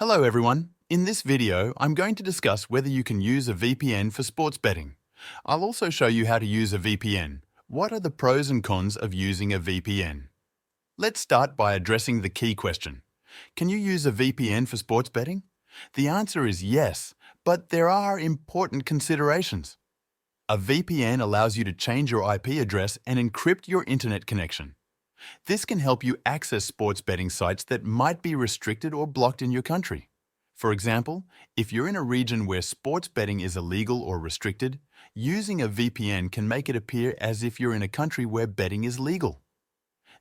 Hello everyone. In this video, I'm going to discuss whether you can use a VPN for sports betting. I'll also show you how to use a VPN. What are the pros and cons of using a VPN? Let's start by addressing the key question. Can you use a VPN for sports betting? The answer is yes, but there are important considerations. A VPN allows you to change your IP address and encrypt your internet connection. This can help you access sports betting sites that might be restricted or blocked in your country. For example, if you're in a region where sports betting is illegal or restricted, using a VPN can make it appear as if you're in a country where betting is legal.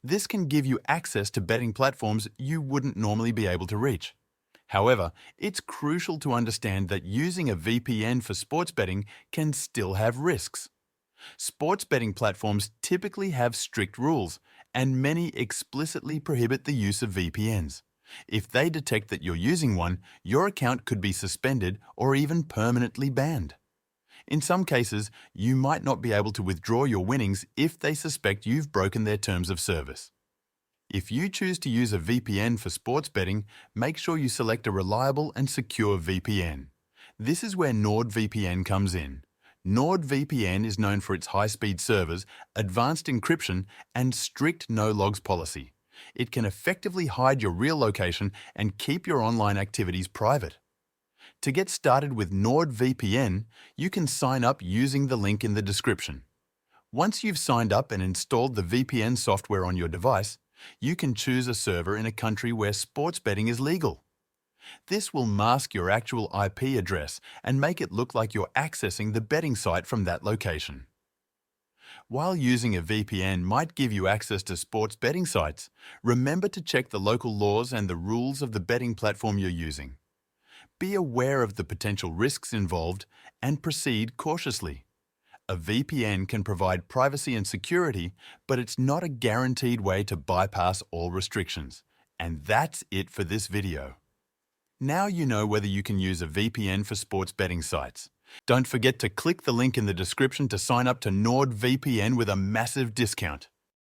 This can give you access to betting platforms you wouldn't normally be able to reach. However, it's crucial to understand that using a VPN for sports betting can still have risks. Sports betting platforms typically have strict rules, and many explicitly prohibit the use of VPNs. If they detect that you're using one, your account could be suspended or even permanently banned. In some cases, you might not be able to withdraw your winnings if they suspect you've broken their terms of service. If you choose to use a VPN for sports betting, make sure you select a reliable and secure VPN. This is where NordVPN comes in. NordVPN is known for its high-speed servers, advanced encryption, and strict no-logs policy. It can effectively hide your real location and keep your online activities private. To get started with NordVPN, you can sign up using the link in the description. Once you've signed up and installed the VPN software on your device, you can choose a server in a country where sports betting is legal. This will mask your actual IP address and make it look like you're accessing the betting site from that location. While using a VPN might give you access to sports betting sites, remember to check the local laws and the rules of the betting platform you're using. Be aware of the potential risks involved and proceed cautiously. A VPN can provide privacy and security, but it's not a guaranteed way to bypass all restrictions. And that's it for this video. Now you know whether you can use a VPN for sports betting sites. Don't forget to click the link in the description to sign up to NordVPN with a massive discount.